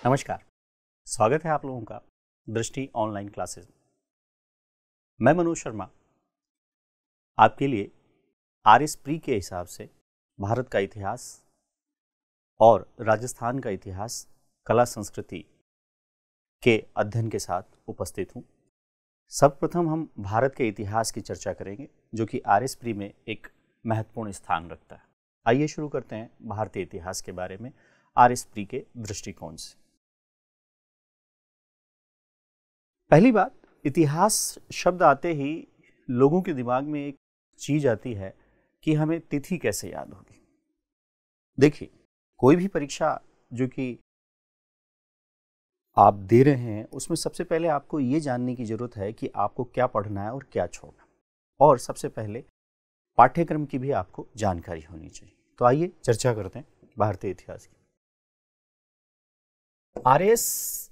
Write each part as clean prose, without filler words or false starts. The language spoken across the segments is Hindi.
नमस्कार। स्वागत है आप लोगों का दृष्टि ऑनलाइन क्लासेस में। मैं मनोज शर्मा आपके लिए आरएस प्री के हिसाब से भारत का इतिहास और राजस्थान का इतिहास, कला संस्कृति के अध्ययन के साथ उपस्थित हूँ। सर्वप्रथम हम भारत के इतिहास की चर्चा करेंगे जो कि आरएस प्री में एक महत्वपूर्ण स्थान रखता है। आइए शुरू करते हैं भारतीय इतिहास के बारे में आरएस प्री के दृष्टिकोण से। पहली बात, इतिहास शब्द आते ही लोगों के दिमाग में एक चीज आती है कि हमें तिथि कैसे याद होगी। देखिए, कोई भी परीक्षा जो कि आप दे रहे हैं उसमें सबसे पहले आपको ये जानने की जरूरत है कि आपको क्या पढ़ना है और क्या छोड़ना, और सबसे पहले पाठ्यक्रम की भी आपको जानकारी होनी चाहिए। तो आइए चर्चा करते हैं भारतीय इतिहास की। आरएस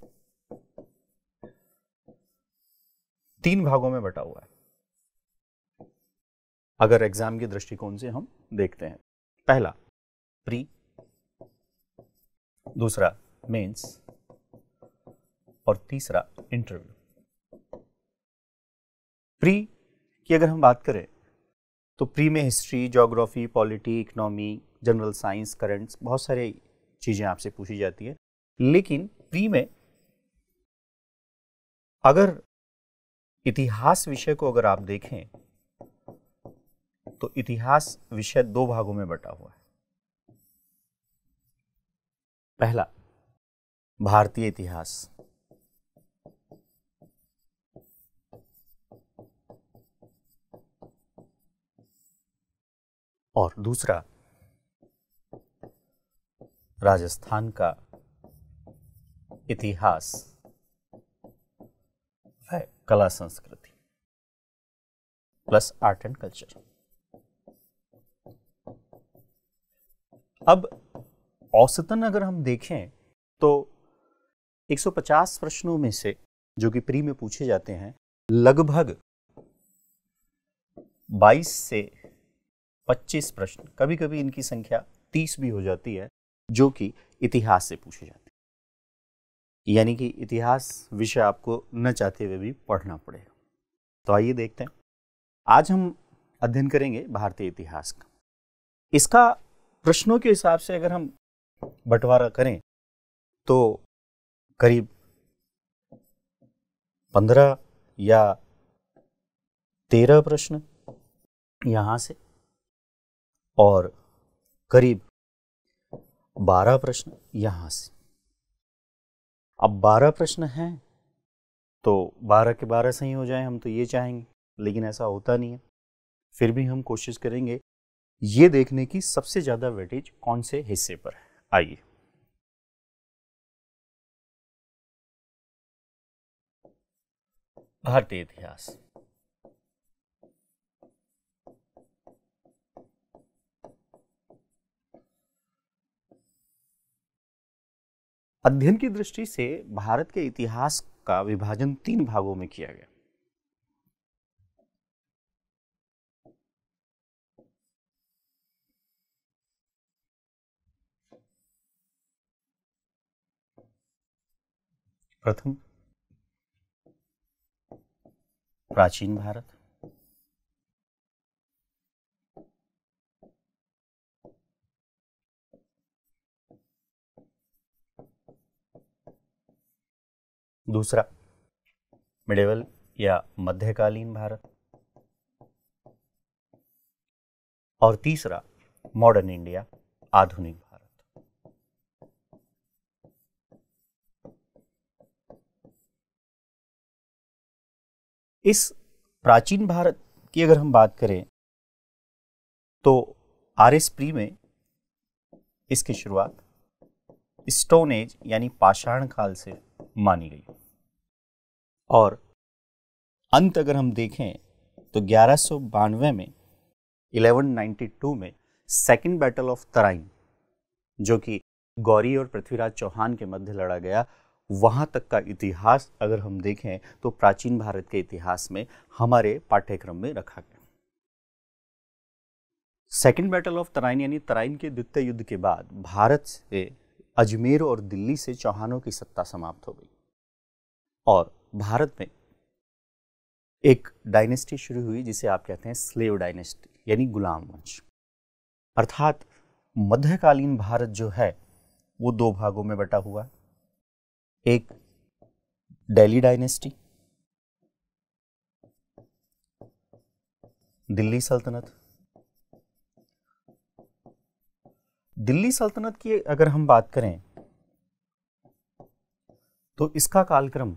3 भागों में बटा हुआ है अगर एग्जाम के दृष्टिकोण से हम देखते हैं। पहला प्री, दूसरा मेंस और तीसरा इंटरव्यू। प्री की अगर हम बात करें तो प्री में history, geography, polity, economy, general science, currents, बहुत सारी चीजें आपसे पूछी जाती है। लेकिन प्री में अगर इतिहास विषय को अगर आप देखें तो इतिहास विषय 2 भागों में बटा हुआ है। पहला भारतीय इतिहास, और दूसरा राजस्थान का इतिहास है, कला संस्कृति प्लस आर्ट एंड कल्चर। अब औसतन अगर हम देखें तो 150 प्रश्नों में से जो कि प्री में पूछे जाते हैं, लगभग 22 से 25 प्रश्न, कभी कभी इनकी संख्या 30 भी हो जाती है, जो कि इतिहास से पूछे जाते हैं। यानी कि इतिहास विषय आपको न चाहते हुए भी पढ़ना पड़ेगा। तो आइए देखते हैं। आज हम अध्ययन करेंगे भारतीय इतिहास का। इसका प्रश्नों के हिसाब से अगर हम बंटवारा करें तो करीब 15 या 13 प्रश्न यहां से और करीब 12 प्रश्न यहां से। अब 12 प्रश्न हैं तो 12 के 12 सही हो जाए, हम तो ये चाहेंगे, लेकिन ऐसा होता नहीं है। फिर भी हम कोशिश करेंगे ये देखने की सबसे ज्यादा वेटेज कौन से हिस्से पर है। आइए, भारतीय इतिहास। अध्ययन की दृष्टि से भारत के इतिहास का विभाजन 3 भागों में किया गया। प्रथम प्राचीन भारत, दूसरा मिडेवल या मध्यकालीन भारत, और तीसरा मॉडर्न इंडिया, आधुनिक भारत। इस प्राचीन भारत की अगर हम बात करें तो आरएस प्री में इसकी शुरुआत स्टोन एज यानी पाषाण काल से मानी गई, और अंत अगर हम देखें तो 1192 में 1192 में सेकेंड बैटल ऑफ तराइन, जो कि गौरी और पृथ्वीराज चौहान के मध्य लड़ा गया, वहां तक का इतिहास अगर हम देखें तो प्राचीन भारत के इतिहास में हमारे पाठ्यक्रम में रखा गया। सेकेंड बैटल ऑफ तराइन यानी तराइन के द्वितीय युद्ध के बाद भारत से अजमेर और दिल्ली से चौहानों की सत्ता समाप्त हो गई और भारत में एक डायनेस्टी शुरू हुई जिसे आप कहते हैं स्लेव डायनेस्टी, यानी गुलाम वंश। अर्थात मध्यकालीन भारत जो है वो दो भागों में बटा हुआ है। एक दिल्ली डायनेस्टी, दिल्ली सल्तनत। दिल्ली सल्तनत की अगर हम बात करें तो इसका कालक्रम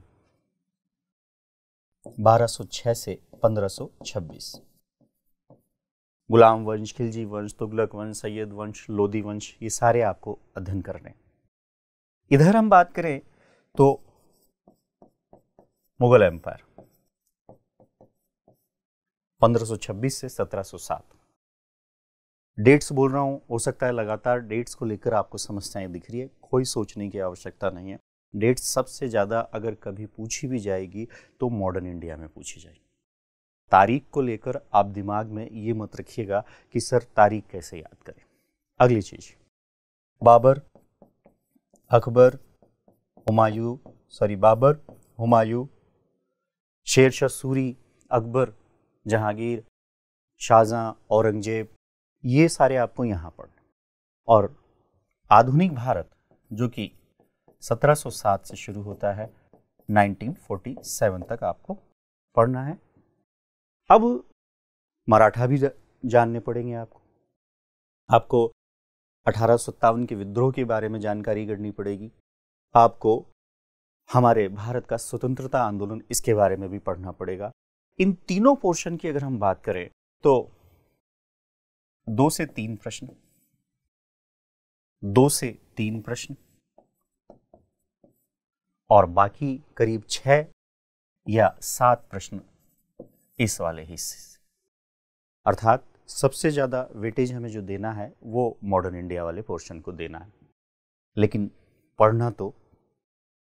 1206 से 1526। गुलाम वंश, खिलजी वंश, तुगलक वंश, सैयद वंश, लोदी वंश, ये सारे आपको अध्ययन करने। इधर हम बात करें तो मुगल एम्पायर 1526 से 1707। डेट्स बोल रहा हूं, हो सकता है लगातार डेट्स को लेकर आपको समस्याएं दिख रही है, कोई सोचने की आवश्यकता नहीं है। डेट्स सबसे ज्यादा अगर कभी पूछी भी जाएगी तो मॉडर्न इंडिया में पूछी जाएगी। तारीख को लेकर आप दिमाग में ये मत रखिएगा कि सर तारीख कैसे याद करें। अगली चीज, बाबर, अकबर, बाबर, हुमायूं, शेरशाह सूरी, अकबर, जहांगीर, शाहजहां, औरंगजेब, ये सारे आपको यहां पढ़ने। और आधुनिक भारत जो कि 1707 से शुरू होता है 1947 तक आपको पढ़ना है। अब मराठा भी जानने पड़ेंगे आपको 1857 के विद्रोह के बारे में जानकारी करनी पड़ेगी। आपको हमारे भारत का स्वतंत्रता आंदोलन, इसके बारे में भी पढ़ना पड़ेगा। इन तीनों पोर्शन की अगर हम बात करें तो 2 से 3 प्रश्न और बाकी करीब 6 या 7 प्रश्न इस वाले हिस्से से। अर्थात सबसे ज्यादा वेटेज हमें जो देना है वो मॉडर्न इंडिया वाले पोर्शन को देना है। लेकिन पढ़ना तो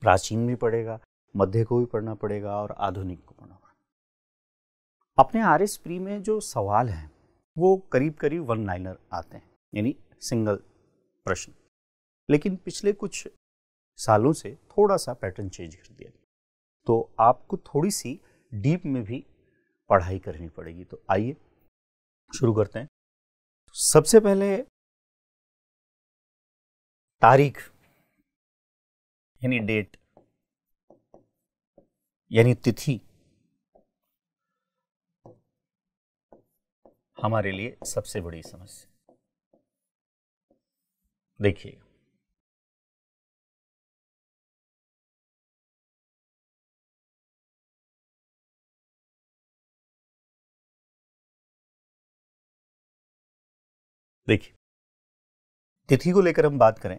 प्राचीन भी पड़ेगा, मध्य को भी पढ़ना पड़ेगा और आधुनिक को पढ़ना पड़ेगा। अपने आरएस प्री में जो सवाल हैं वो करीब करीब 1 लाइनर आते हैं, यानी सिंगल प्रश्न। लेकिन पिछले कुछ सालों से थोड़ा सा पैटर्न चेंज कर दिया, तो आपको थोड़ी सी डीप में भी पढ़ाई करनी पड़ेगी। तो आइए शुरू करते हैं। सबसे पहले तारीख यानी डेट यानी तिथि हमारे लिए सबसे बड़ी समस्या। देखिए, तिथि को लेकर हम बात करें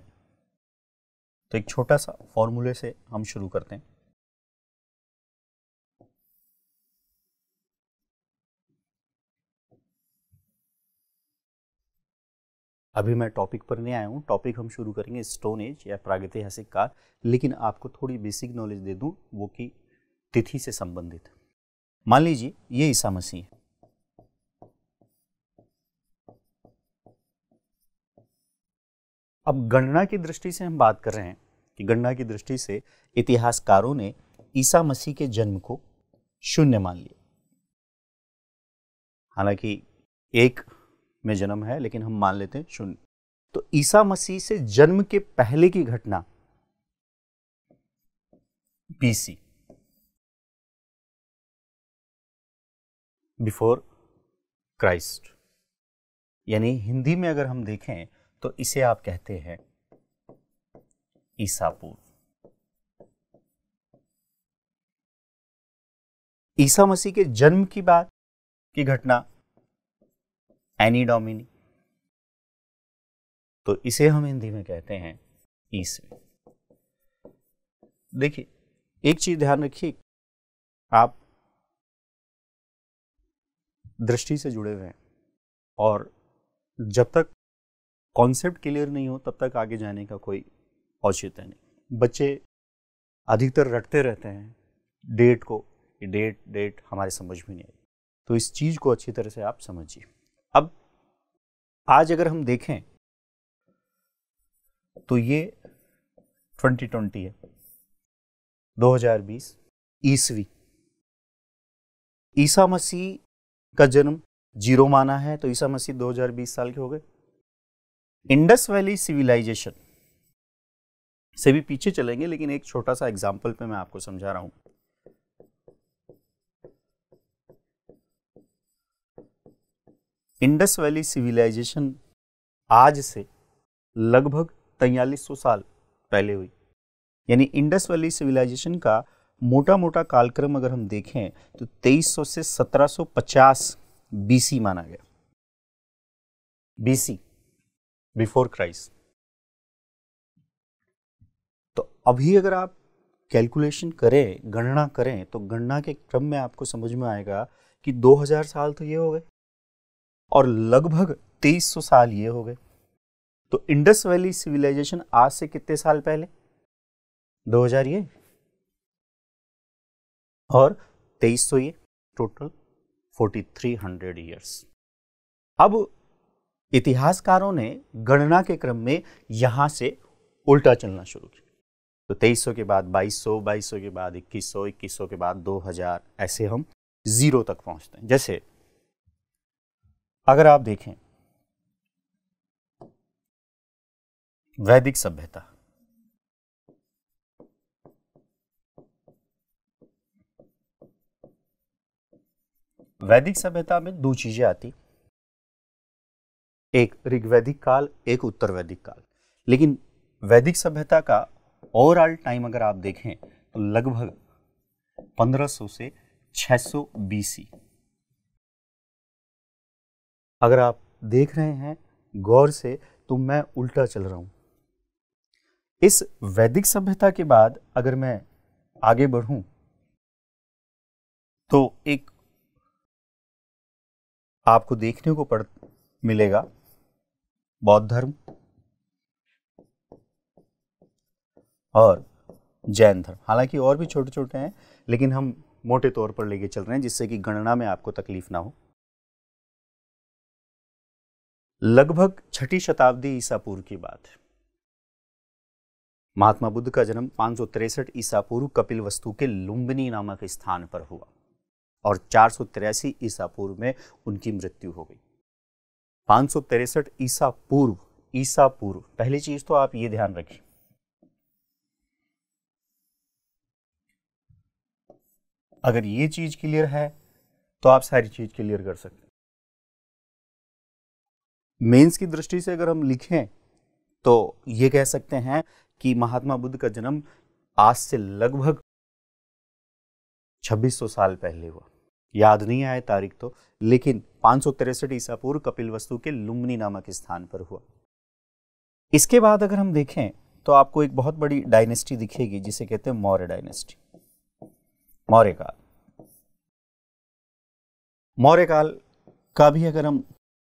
तो एक छोटा सा फॉर्मूले से हम शुरू करते हैं। अभी मैं टॉपिक पर नहीं आया हूं, टॉपिक हम शुरू करेंगे स्टोन एज या प्रागैतिहासिक काल। लेकिन आपको थोड़ी बेसिक नॉलेज दे दूं, वो कि तिथि से संबंधित। मान लीजिए ये ईसा मसीह है। अब गणना की दृष्टि से हम बात कर रहे हैं कि गणना की दृष्टि से इतिहासकारों ने ईसा मसीह के जन्म को 0 मान लिया। हालांकि 1 में जन्म है, लेकिन हम मान लेते हैं 0। तो ईसा मसीह से जन्म के पहले की घटना बीसी, बिफोर क्राइस्ट, यानी हिंदी में अगर हम देखें तो इसे आप कहते हैं ईसा पूर्व। ईसा मसीह के जन्म की बात की घटना एनी डोमिनी, तो इसे हम हिंदी में कहते हैं ईसवी। देखिए, एक चीज ध्यान रखिए, आप दृष्टि से जुड़े हुए हैं और जब तक कॉन्सेप्ट क्लियर नहीं हो तब तक आगे जाने का कोई औचित्य नहीं। बच्चे अधिकतर रटते रहते हैं डेट को, डेट हमारे समझ में नहीं आई। तो इस चीज को अच्छी तरह से आप समझिए। अब आज अगर हम देखें तो ये 2020 है, 2020 ईसवी। ईसा मसीह का जन्म 0 माना है, तो ईसा मसीह 2020 साल के हो गए। इंडस वैली सिविलाइजेशन से भी पीछे चलेंगे, लेकिन एक छोटा सा एग्जाम्पल पे मैं आपको समझा रहा हूं। इंडस वैली सिविलाइजेशन आज से लगभग 4300 साल पहले हुई। यानी इंडस वैली सिविलाइजेशन का मोटा मोटा कालक्रम अगर हम देखें तो 2300 से 1750 बीसी माना गया। BC, before Christ. तो अभी अगर आप कैलकुलेशन करें, गणना करें, तो गणना के क्रम में आपको समझ में आएगा कि 2000 साल तो ये हो गए और लगभग 2300 साल ये हो गए। तो इंडस वैली सिविलाइजेशन आज से कितने साल पहले? 2000 ये और 2300 ये, टोटल 4300 ईयर्स। अब इतिहासकारों ने गणना के क्रम में यहां से उल्टा चलना शुरू किया। तो 2300 के बाद 2200, 2200 के बाद 2100, 2100 के बाद 2000, ऐसे हम 0 तक पहुंचते हैं। जैसे अगर आप देखें वैदिक सभ्यता, वैदिक सभ्यता में 2 चीजें आती, एक ऋग्वैदिक काल, एक उत्तर वैदिक काल। लेकिन वैदिक सभ्यता का ओवरऑल टाइम अगर आप देखें तो लगभग 1500 से 600 बीसी। अगर आप देख रहे हैं गौर से तो मैं उल्टा चल रहा हूं। इस वैदिक सभ्यता के बाद अगर मैं आगे बढ़ूं तो एक आपको देखने को मिलेगा बौद्ध धर्म और जैन धर्म। हालांकि और भी छोटे छोटे हैं, लेकिन हम मोटे तौर पर लेके चल रहे हैं जिससे कि गणना में आपको तकलीफ ना हो। लगभग 6ठी शताब्दी ईसा पूर्व की बात है। महात्मा बुद्ध का जन्म 563 ईसा पूर्व कपिलवस्तु के लुम्बिनी नामक स्थान पर हुआ और 483 ईसा पूर्व में उनकी मृत्यु हो गई। 563 ईसा पूर्व, ईसा पूर्व। पहली चीज तो आप ये ध्यान रखें, अगर ये चीज क्लियर है तो आप सारी चीज क्लियर कर सकते हैं। मेंस की दृष्टि से अगर हम लिखें तो ये कह सकते हैं कि महात्मा बुद्ध का जन्म आज से लगभग 2600 साल पहले हुआ। याद नहीं आए तारीख तो, लेकिन 563 ईसा पूर्व कपिलवस्तु के लुम्बिनी नामक स्थान पर हुआ। इसके बाद अगर हम देखें तो आपको एक बहुत बड़ी डायनेस्टी दिखेगी जिसे कहते हैं मौर्य डायनेस्टी, मौर्य काल। मौर्य काल का भी अगर हम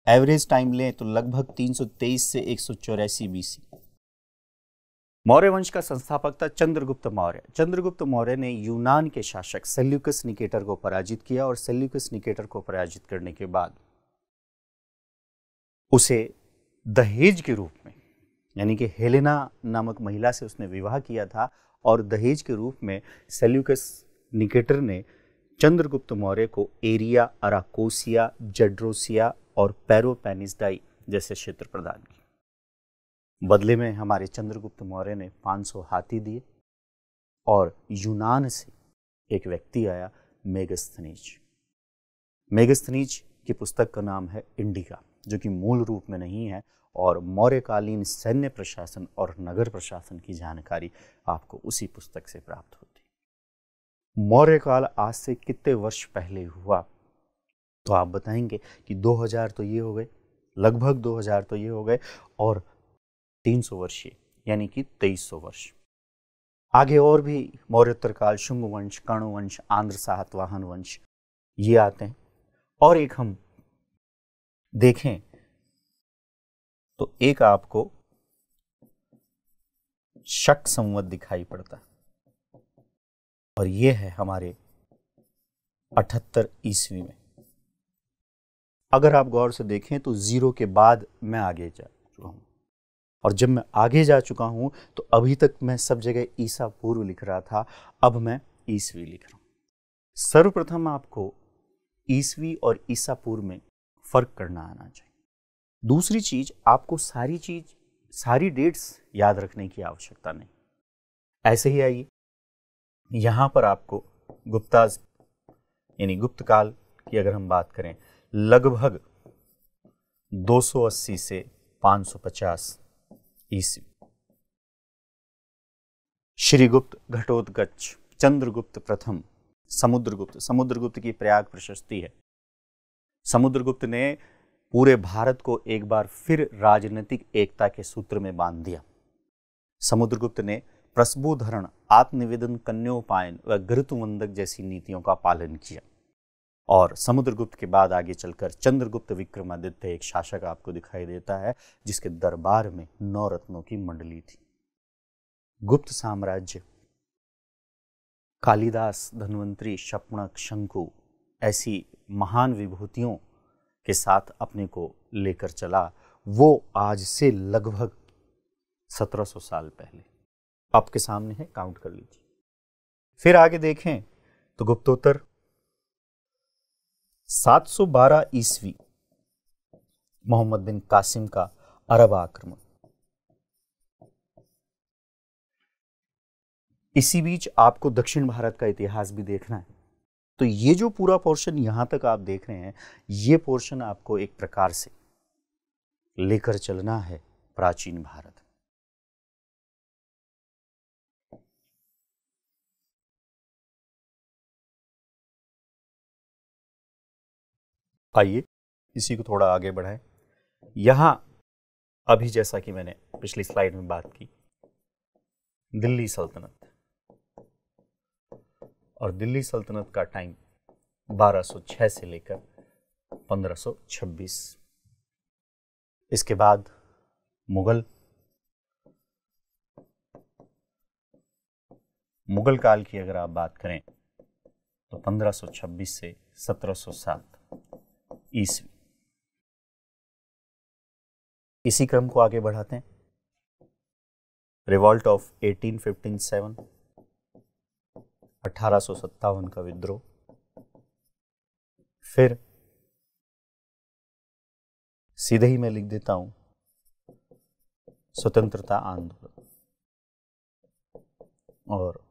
एवरेज टाइम लें तो लगभग 323 से 184 बीसी। मौर्य वंश का संस्थापक था चंद्रगुप्त मौर्य। चंद्रगुप्त मौर्य ने यूनान के शासक सेल्यूकस निकेटर को पराजित किया और सेल्यूकस निकेटर को पराजित करने के बाद उसे दहेज के रूप में, यानी कि हेलेना नामक महिला से उसने विवाह किया था और दहेज के रूप में सेल्यूकस निकेटर ने चंद्रगुप्त मौर्य को एरिया, अराकोसिया, जड्रोसिया और पेरोपेनिसडाई जैसे क्षेत्र प्रदान किए। बदले में हमारे चंद्रगुप्त मौर्य ने 500 हाथी दिए और यूनान से एक व्यक्ति आया, मेगस्थनीज। मेगस्थनीज की पुस्तक का नाम है इंडिका, जो कि मूल रूप में नहीं है, और मौर्यकालीन सैन्य प्रशासन और नगर प्रशासन की जानकारी आपको उसी पुस्तक से प्राप्त होती। मौर्य काल आज से कितने वर्ष पहले हुआ तो आप बताएंगे कि 2000 तो ये हो गए, लगभग 2000 तो ये हो गए, और 300 वर्षीय यानी कि 2300 वर्ष आगे और भी मौर्योत्तर काल, शुंग वंश, कर्ण वंश, आंध्र सातवाहन वंश ये आते हैं। और एक हम देखें तो एक आपको शक संवत दिखाई पड़ता है और ये है हमारे 78 ईस्वी में। अगर आप गौर से देखें तो 0 के बाद मैं आगे जा चुका हूं। और जब मैं आगे जा चुका हूं तो अभी तक मैं सब जगह ईसा पूर्व लिख रहा था, अब मैं ईसवी लिख रहा हूं। सर्वप्रथम आपको ईसवी और ईसा पूर्व में फर्क करना आना चाहिए। दूसरी चीज, आपको सारी डेट्स याद रखने की आवश्यकता नहीं। ऐसे ही आइए, यहां पर आपको गुप्ताज यानी गुप्त काल की अगर हम बात करें, लगभग 280 से 550 ईस्वी, श्रीगुप्त, घटोत्कच, चंद्रगुप्त प्रथम, समुद्रगुप्त की प्रयाग प्रशस्ति है। समुद्रगुप्त ने पूरे भारत को एक बार फिर राजनीतिक एकता के सूत्र में बांध दिया। समुद्रगुप्त ने प्रस्बुधरण, आत्मनिवेदन, कन्योपायन व घृतवंदक जैसी नीतियों का पालन किया। और समुद्रगुप्त के बाद आगे चलकर चंद्रगुप्त विक्रमादित्य एक शासक आपको दिखाई देता है जिसके दरबार में 9 रत्नों की मंडली थी। गुप्त साम्राज्य कालिदास, धन्वंतरी, शपनक, शंकु ऐसी महान विभूतियों के साथ अपने को लेकर चला, वो आज से लगभग 1700 साल पहले आपके सामने है, काउंट कर लीजिए। फिर आगे देखें तो गुप्तोत्तर 712 ईस्वी, मोहम्मद बिन कासिम का अरब आक्रमण। इसी बीच आपको दक्षिण भारत का इतिहास भी देखना है। तो ये जो पूरा पोर्शन यहां तक आप देख रहे हैं, ये पोर्शन आपको एक प्रकार से लेकर चलना है प्राचीन भारत। आइए इसी को थोड़ा आगे बढ़ाएं। यहां अभी जैसा कि मैंने पिछली स्लाइड में बात की, दिल्ली सल्तनत, और दिल्ली सल्तनत का टाइम 1206 से लेकर 1526। इसके बाद मुगल काल की अगर आप बात करें तो 1526 से 1707 ईस्वी। इसी क्रम को आगे बढ़ाते हैं। रिवॉल्ट ऑफ 1857, 1857 का विद्रोह, फिर सीधे ही मैं लिख देता हूं स्वतंत्रता आंदोलन, और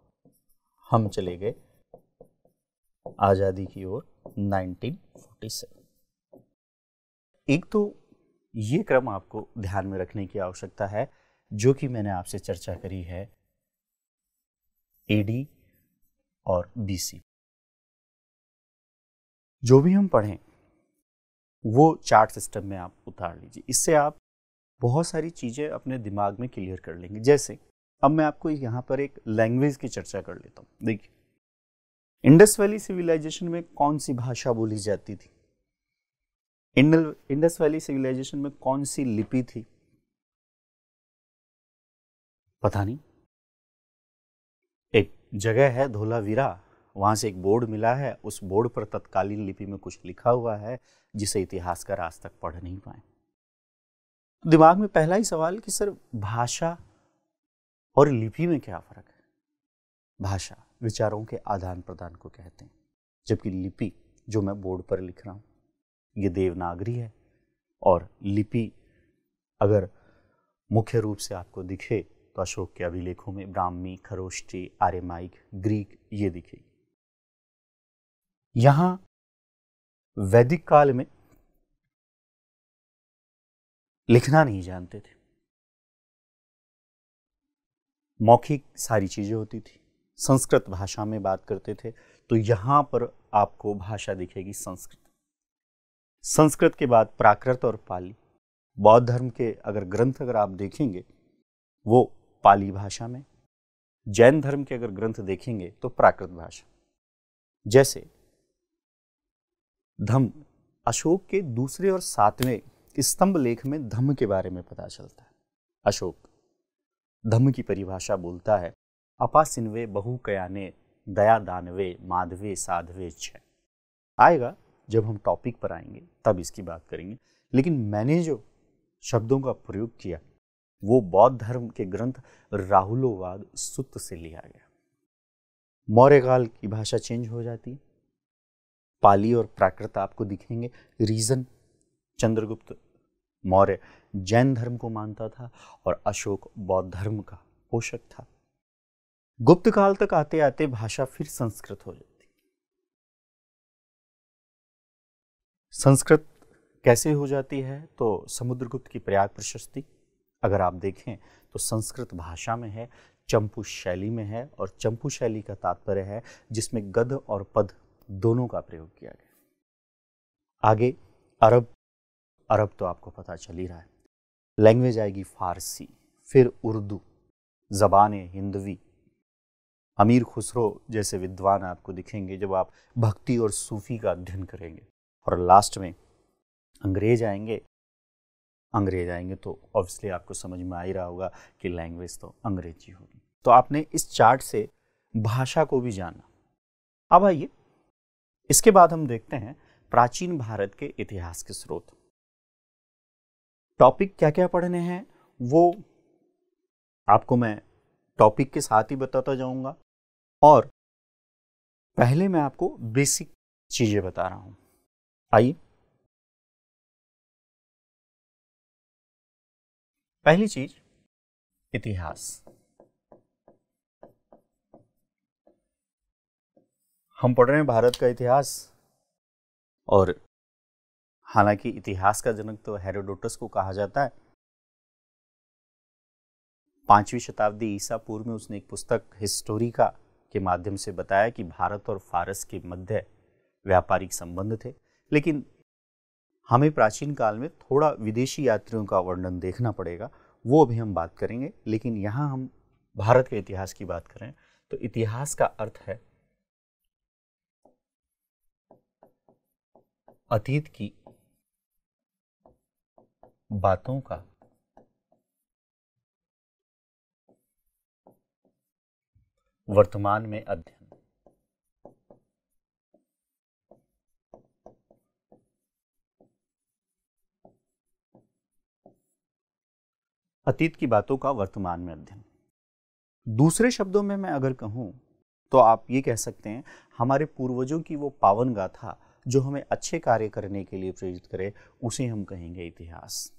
हम चले गए आजादी की ओर 1947। एक तो ये क्रम आपको ध्यान में रखने की आवश्यकता है जो कि मैंने आपसे चर्चा करी है, एडी और बीसी। जो भी हम पढ़ें वो चार्ट सिस्टम में आप उतार लीजिए, इससे आप बहुत सारी चीजें अपने दिमाग में क्लियर कर लेंगे। जैसे अब मैं आपको यहां पर एक लैंग्वेज की चर्चा कर लेता हूं। देखिए, इंडस वैली सिविलाइजेशन में कौन सी भाषा बोली जाती थी? इंडस वैली सिविलाइजेशन में कौन सी लिपि थी? पता नहीं। एक जगह है धोलावीरा, वहां से एक बोर्ड मिला है, उस बोर्ड पर तत्कालीन लिपि में कुछ लिखा हुआ है जिसे इतिहासकार आज तक पढ़ नहीं पाए। तो दिमाग में पहला ही सवाल कि सर भाषा और लिपि में क्या फर्क है? भाषा विचारों के आदान प्रदान को कहते हैं, जबकि लिपि जो मैं बोर्ड पर लिख रहा हूं ये देवनागरी है, और लिपि अगर मुख्य रूप से आपको दिखे तो अशोक के अभिलेखों में ब्राह्मी, खरोष्टी, आर्यमाइक, ग्रीक ये दिखेगी। यहां वैदिक काल में लिखना नहीं जानते थे, मौखिक सारी चीजें होती थी, संस्कृत भाषा में बात करते थे। तो यहां पर आपको भाषा दिखेगी संस्कृत। संस्कृत के बाद प्राकृत और पाली। बौद्ध धर्म के अगर ग्रंथ अगर आप देखेंगे वो पाली भाषा में, जैन धर्म के अगर ग्रंथ देखेंगे तो प्राकृत भाषा। जैसे धम्म, अशोक के दूसरे और 7वें स्तंभ लेख में धम्म के बारे में पता चलता है। अशोक धम्म की परिभाषा बोलता है, अपासिन्वे बहुकयाने दया दानवे माधवे साधवे छ। आएगा जब हम टॉपिक पर आएंगे तब इसकी बात करेंगे, लेकिन मैंने जो शब्दों का प्रयोग किया वो बौद्ध धर्म के ग्रंथ राहुलोवाद सुत्त से लिया गया। मौर्य काल की भाषा चेंज हो जाती है, पाली और प्राकृत आपको दिखेंगे। रीजन, चंद्रगुप्त मौर्य जैन धर्म को मानता था और अशोक बौद्ध धर्म का पोषक था। गुप्त काल तक आते आते भाषा फिर संस्कृत हो जाती। संस्कृत कैसे हो जाती है? तो समुद्रगुप्त की प्रयाग प्रशस्ति अगर आप देखें तो संस्कृत भाषा में है, चंपू शैली में है, और चंपू शैली का तात्पर्य है जिसमें गद और पद दोनों का प्रयोग किया गया। आगे अरब तो आपको पता चल ही रहा है। लैंग्वेज आएगी फारसी, फिर उर्दू, जबान हिंदवी। अमीर खुसरो जैसे विद्वान आपको दिखेंगे जब आप भक्ति और सूफी का अध्ययन करेंगे। और लास्ट में अंग्रेज आएंगे तो ऑब्वियसली आपको समझ में आ ही रहा होगा कि लैंग्वेज तो अंग्रेजी होगी। तो आपने इस चार्ट से भाषा को भी जाना। अब आइए इसके बाद हम देखते हैं प्राचीन भारत के इतिहास के स्रोत। टॉपिक क्या क्या पढ़ने हैं वो आपको मैं टॉपिक के साथ ही बताता जाऊंगा, और पहले मैं आपको बेसिक चीजें बता रहा हूं। आइए, पहली चीज इतिहास। हम पढ़ रहे हैं भारत का इतिहास, और हालांकि इतिहास का जनक तो हेरोडोटस को कहा जाता है। 5वीं शताब्दी ईसा पूर्व में उसने एक पुस्तक हिस्टोरिका के माध्यम से बताया कि भारत और फारस के मध्य व्यापारिक संबंध थे। लेकिन हमें प्राचीन काल में थोड़ा विदेशी यात्रियों का वर्णन देखना पड़ेगा, वो अभी हम बात करेंगे। लेकिन यहाँ हम भारत के इतिहास की बात करें तो इतिहास का अर्थ है अतीत की बातों का वर्तमान में अध्ययन। अतीत की बातों का वर्तमान में अध्ययन। दूसरे शब्दों में मैं अगर कहूं तो आप ये कह सकते हैं हमारे पूर्वजों की वो पावन गाथा जो हमें अच्छे कार्य करने के लिए प्रेरित करे, उसे हम कहेंगे इतिहास।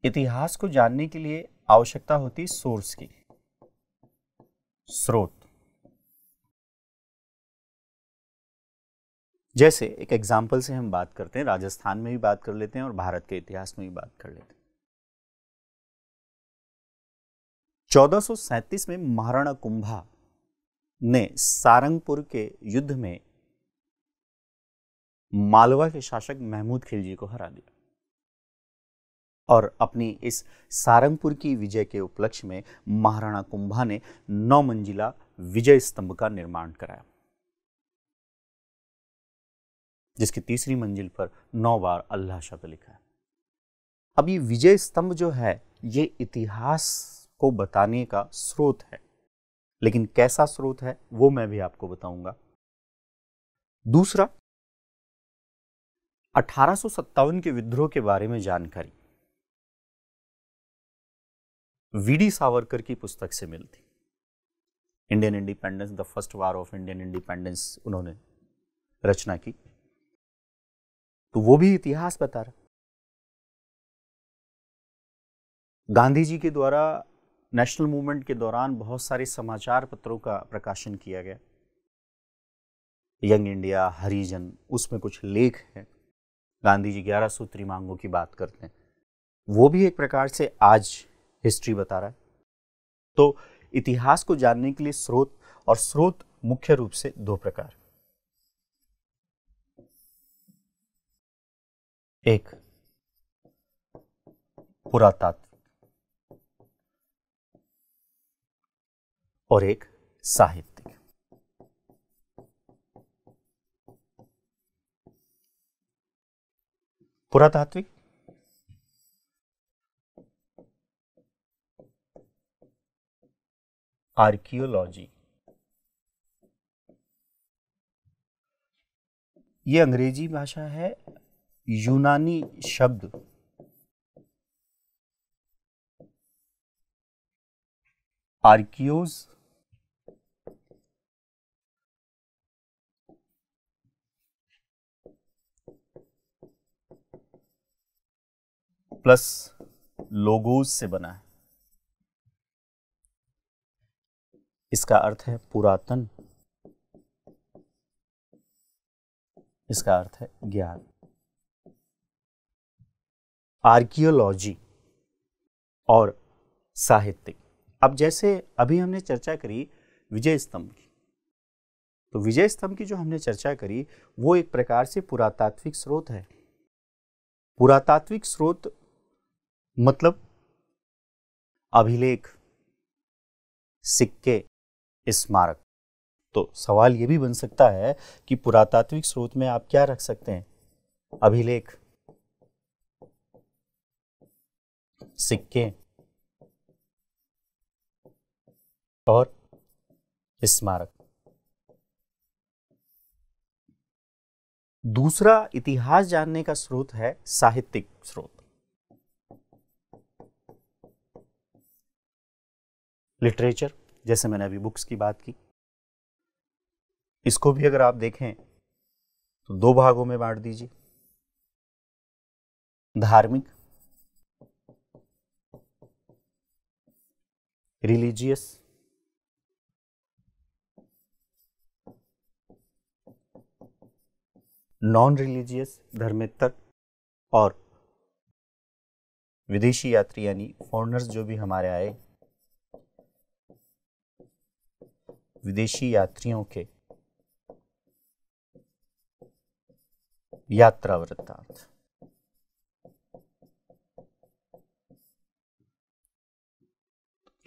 इतिहास को जानने के लिए आवश्यकता होती सोर्स की, स्रोत। जैसे एक एग्जाम्पल से हम बात करते हैं, राजस्थान में भी बात कर लेते हैं और भारत के इतिहास में भी बात कर लेते हैं। 1437 में महाराणा कुंभा ने सारंगपुर के युद्ध में मालवा के शासक महमूद खिलजी को हरा दिया, और अपनी इस सारंगपुर की विजय के उपलक्ष्य में महाराणा कुंभा ने 9 मंजिला विजय स्तंभ का निर्माण कराया, जिसकी तीसरी मंजिल पर 9 बार अल्लाह शब्द लिखा है। अब ये विजय स्तंभ जो है ये इतिहास को बताने का स्रोत है, लेकिन कैसा स्रोत है वो मैं भी आपको बताऊंगा। दूसरा, 1857 के विद्रोह के बारे में जानकारी वीडी सावरकर की पुस्तक से मिलती। Indian independence, the first war of Indian independence उन्होंने रचना की, तो वो भी इतिहास बता रहा। गांधी जी के द्वारा नेशनल मूवमेंट के दौरान बहुत सारे समाचार पत्रों का प्रकाशन किया गया, यंग इंडिया, हरिजन, उसमें कुछ लेख हैं। गांधी जी 11 सूत्री मांगों की बात करते हैं, वो भी एक प्रकार से आज हिस्ट्री बता रहा है। तो इतिहास को जानने के लिए स्रोत, और स्रोत मुख्य रूप से 2 प्रकार, एक पुरातात्विक और एक साहित्यिक। पुरातात्विक आर्कियोलॉजी, ये अंग्रेजी भाषा है, यूनानी शब्द आर्कियोज प्लस लोगोस से बना है। इसका अर्थ है पुरातन, इसका अर्थ है ज्ञान। आर्कियोलॉजी और साहित्यिक। अब जैसे अभी हमने चर्चा करी विजय स्तंभ की, तो विजय स्तंभ की जो हमने चर्चा करी वो एक प्रकार से पुरातात्विक स्रोत है। पुरातात्विक स्रोत मतलब अभिलेख, सिक्के, स्मारक। तो सवाल ये भी बन सकता है कि पुरातात्विक स्रोत में आप क्या रख सकते हैं? अभिलेख, सिक्के और स्मारक। दूसरा इतिहास जानने का स्रोत है साहित्यिक स्रोत। लिटरेचर, जैसे मैंने अभी बुक्स की बात की, इसको भी अगर आप देखें तो दो भागों में बांट दीजिए। धार्मिक, रिलीजियस, नॉन रिलीजियस, धर्मेतर, और विदेशी यात्री यानी फॉरेनर्स जो भी हमारे आए, विदेशी यात्रियों के यात्रा वृत्तांत।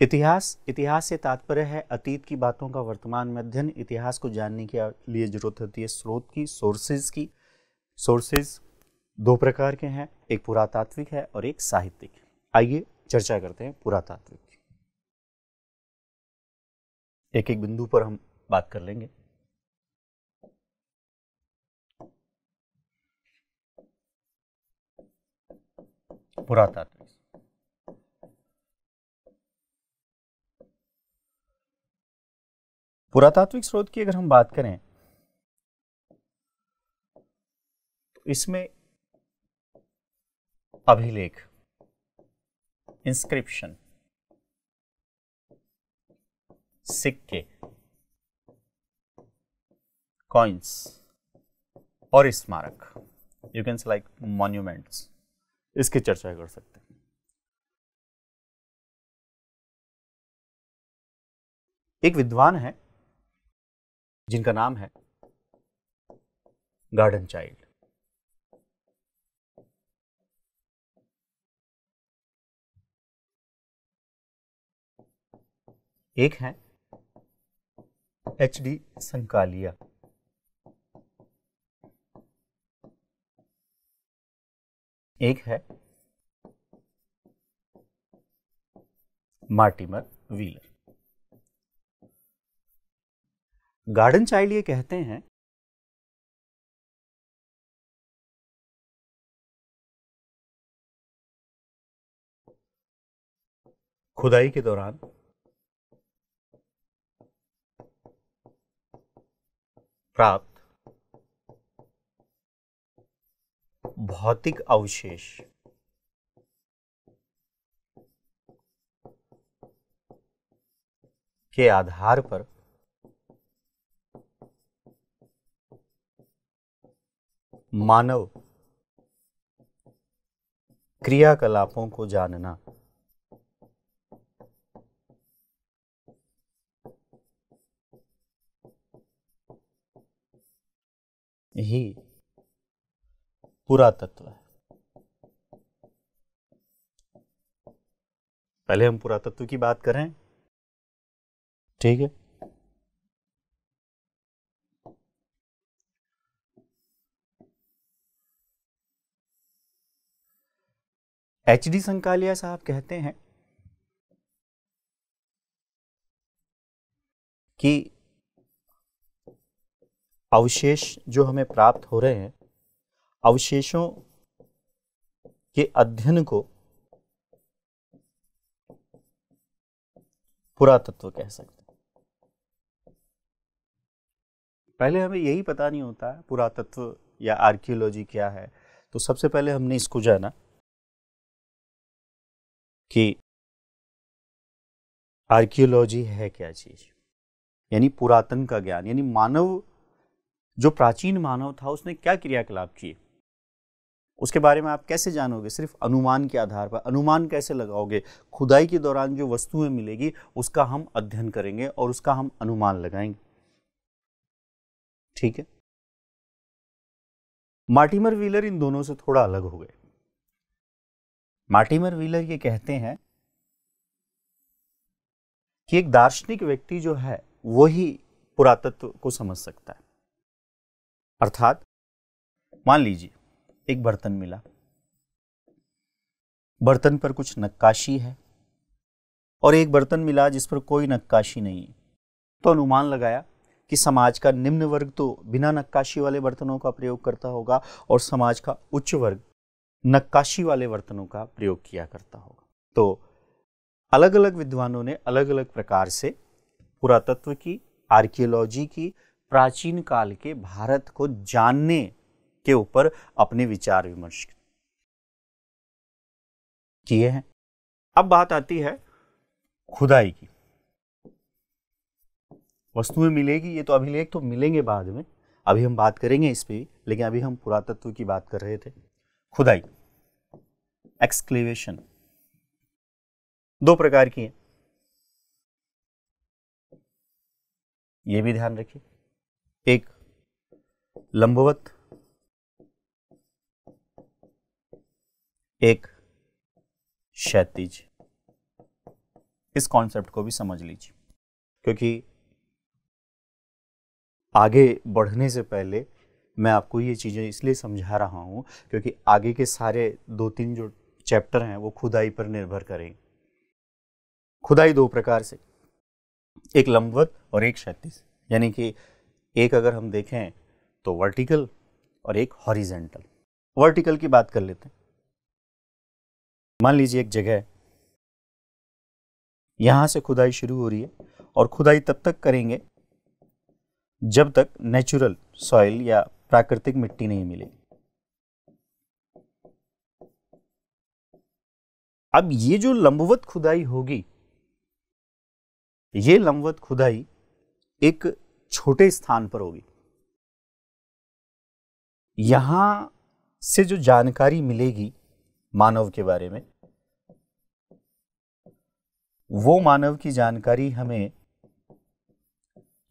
इतिहास से तात्पर्य है अतीत की बातों का वर्तमान में अध्ययन। इतिहास को जानने के लिए जरूरत होती है स्रोत की, सोर्सेज की। सोर्सेज दो प्रकार के हैं, एक पुरातात्विक है और एक साहित्यिक। आइए चर्चा करते हैं पुरातात्विक। एक एक बिंदु पर हम बात कर लेंगे। पुरातात्विक, पुरातात्विक स्रोत की अगर हम बात करें तो इसमें अभिलेख, इंस्क्रिप्शन, सिक्के, कॉइन्स और स्मारक, you can say like monuments, इसकी चर्चा कर सकते हैं। एक विद्वान है जिनका नाम है गार्डन चाइल्ड। एक है एच.डी. संकालिया, एक है मार्टिमर व्हीलर। गार्डन चाइल्ड ये कहते हैं खुदाई के दौरान प्राप्त भौतिक अवशेष के आधार पर मानव क्रियाकलापों को जानना ही पुरातत्व है। पहले हम पुरातत्व की बात करें, ठीक है। एच.डी. संकालिया साहब कहते हैं कि अवशेष जो हमें प्राप्त हो रहे हैं, अवशेषों के अध्ययन को पुरातत्व कह सकते हैं। पहले हमें यही पता नहीं होता है पुरातत्व या आर्कियोलॉजी क्या है, तो सबसे पहले हमने इसको जाना कि आर्कियोलॉजी है क्या चीज, यानी पुरातन का ज्ञान, यानी मानव, जो प्राचीन मानव था उसने क्या क्रियाकलाप किए, उसके बारे में आप कैसे जानोगे? सिर्फ अनुमान के आधार पर। अनुमान कैसे लगाओगे? खुदाई के दौरान जो वस्तुएं मिलेगी उसका हम अध्ययन करेंगे और उसका हम अनुमान लगाएंगे। ठीक है। मार्टिमर व्हीलर इन दोनों से थोड़ा अलग हो गए। मार्टिमर व्हीलर ये कहते हैं कि एक दार्शनिक व्यक्ति जो है वही पुरातत्व को समझ सकता है। अर्थात मान लीजिए एक बर्तन मिला, बर्तन पर कुछ नक्काशी है, और एक बर्तन मिला जिस पर कोई नक्काशी नहीं है, तो अनुमान लगाया कि समाज का निम्न वर्ग तो बिना नक्काशी वाले बर्तनों का प्रयोग करता होगा और समाज का उच्च वर्ग नक्काशी वाले बर्तनों का प्रयोग किया करता होगा। तो अलग अलग विद्वानों ने अलग अलग प्रकार से पुरातत्व की, आर्कियोलॉजी की, प्राचीन काल के भारत को जानने के ऊपर अपने विचार विमर्श किए हैं। अब बात आती है खुदाई की। वस्तुएं मिलेगी, ये तो अभिलेख तो मिलेंगे बाद में, अभी हम बात करेंगे इस पे, लेकिन अभी हम पुरातत्व की बात कर रहे थे। खुदाई, एक्सक्लेवेशन, दो प्रकार की है, ये भी ध्यान रखिए। एक लंबवत, एक क्षैतिज। इस कॉन्सेप्ट को भी समझ लीजिए, क्योंकि आगे बढ़ने से पहले मैं आपको ये चीजें इसलिए समझा रहा हूं क्योंकि आगे के सारे 2-3 जो चैप्टर हैं वो खुदाई पर निर्भर करेंगे। खुदाई दो प्रकार से, एक लंबवत और एक क्षैतिज, यानी कि एक अगर हम देखें तो वर्टिकल और एक हॉरिजेंटल। वर्टिकल की बात कर लेते हैं। मान लीजिए एक जगह, यहां से खुदाई शुरू हो रही है और खुदाई तब तक करेंगे जब तक नेचुरल सॉइल या प्राकृतिक मिट्टी नहीं मिलेगी। अब ये जो लंबवत खुदाई होगी, ये लंबवत खुदाई एक छोटे स्थान पर होगी। यहां से जो जानकारी मिलेगी मानव के बारे में, वो मानव की जानकारी हमें,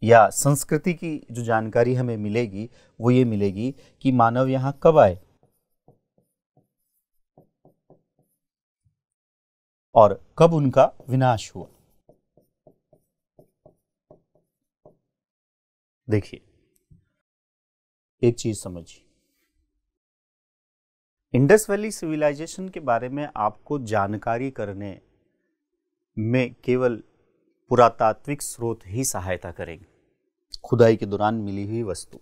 या संस्कृति की जो जानकारी हमें मिलेगी, वो ये मिलेगी कि मानव यहां कब आए और कब उनका विनाश हुआ। देखिए, एक चीज समझिए, इंडस वैली सिविलाइजेशन के बारे में आपको जानकारी करने में केवल पुरातात्विक स्रोत ही सहायता करेंगे। खुदाई के दौरान मिली हुई वस्तु,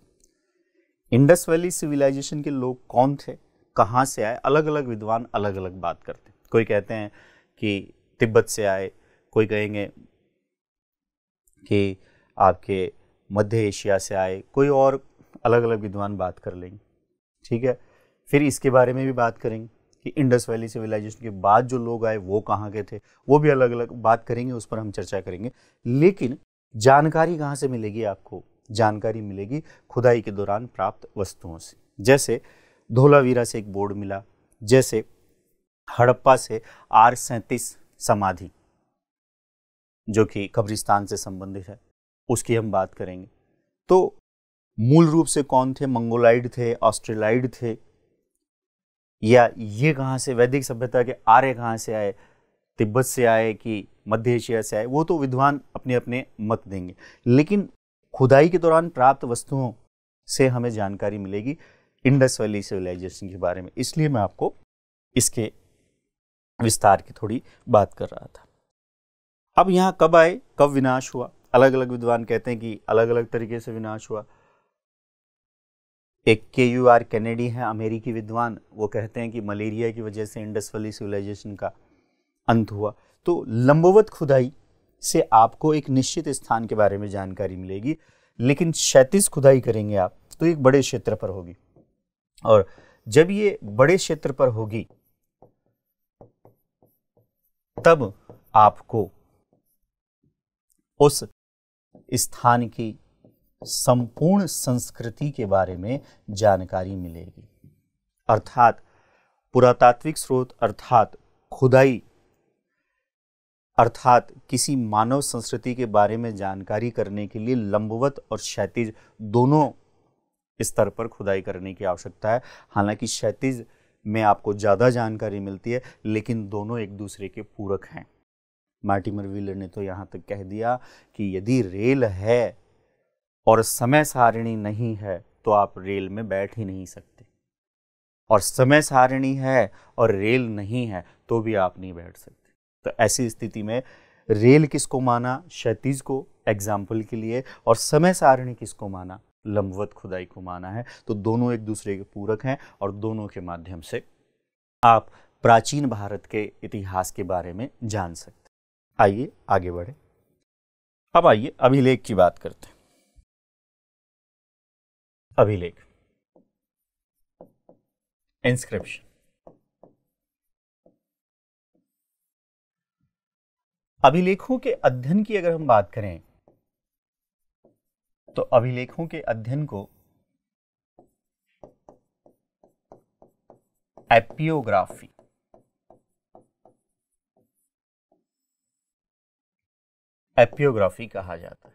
इंडस वैली सिविलाइजेशन के लोग कौन थे, कहां से आए, अलग अलग विद्वान अलग अलग बात करते हैं। कोई कहते हैं कि तिब्बत से आए, कोई कहेंगे कि आपके मध्य एशिया से आए, कोई और अलग अलग विद्वान बात कर लेंगे। ठीक है। फिर इसके बारे में भी बात करेंगे कि इंडस वैली सिविलाइजेशन के बाद जो लोग आए वो कहाँ के थे, वो भी अलग अलग बात करेंगे, उस पर हम चर्चा करेंगे। लेकिन जानकारी कहाँ से मिलेगी आपको? जानकारी मिलेगी खुदाई के दौरान प्राप्त वस्तुओं से। जैसे धोलावीरा से एक बोर्ड मिला, जैसे हड़प्पा से R37 समाधि जो कि कब्रिस्तान से संबंधित है, उसकी हम बात करेंगे। तो मूल रूप से कौन थे? मंगोलाइड थे, ऑस्ट्रेलाइड थे, या ये कहाँ से, वैदिक सभ्यता के आर्य कहाँ से आए, तिब्बत से आए कि मध्य एशिया से आए, वो तो विद्वान अपने अपने मत देंगे। लेकिन खुदाई के दौरान प्राप्त वस्तुओं से हमें जानकारी मिलेगी इंडस वैली सिविलाइजेशन के बारे में। इसलिए मैं आपको इसके विस्तार की थोड़ी बात कर रहा था। अब यहाँ कब आए, कब विनाश हुआ, अलग अलग विद्वान कहते हैं कि अलग अलग तरीके से विनाश हुआ। एक KUR कैनेडी हैं, अमेरिकी विद्वान, वो कहते हैं कि मलेरिया की वजह से इंडस वैली सिविलाइजेशन का अंत हुआ। तो लंबवत खुदाई से आपको एक निश्चित स्थान के बारे में जानकारी मिलेगी, लेकिन क्षैतिज खुदाई करेंगे आप तो एक बड़े क्षेत्र पर होगी, और जब ये बड़े क्षेत्र पर होगी तब आपको उस स्थान की संपूर्ण संस्कृति के बारे में जानकारी मिलेगी। अर्थात पुरातात्विक स्रोत अर्थात खुदाई अर्थात किसी मानव संस्कृति के बारे में जानकारी करने के लिए लंबवत और क्षैतिज दोनों स्तर पर खुदाई करने की आवश्यकता है। हालांकि क्षैतिज में आपको ज़्यादा जानकारी मिलती है, लेकिन दोनों एक दूसरे के पूरक हैं। मार्टिमर व्हीलर ने तो यहाँ तक कह दिया कि यदि रेल है और समय सारणी नहीं है तो आप रेल में बैठ ही नहीं सकते, और समय सारणी है और रेल नहीं है तो भी आप नहीं बैठ सकते। तो ऐसी स्थिति में रेल किसको माना? क्षैतिज को एग्जाम्पल के लिए, और समय सारणी किसको माना? लंबवत खुदाई को माना है। तो दोनों एक दूसरे के पूरक हैं और दोनों के माध्यम से आप प्राचीन भारत के इतिहास के बारे में जान सकते हैं। आइए आगे बढ़े। अब आइए अभिलेख की बात करते हैं। अभिलेख, इंस्क्रिप्शन। अभिलेखों के अध्ययन की अगर हम बात करें तो अभिलेखों के अध्ययन को एपियोग्राफी कहा जाता है।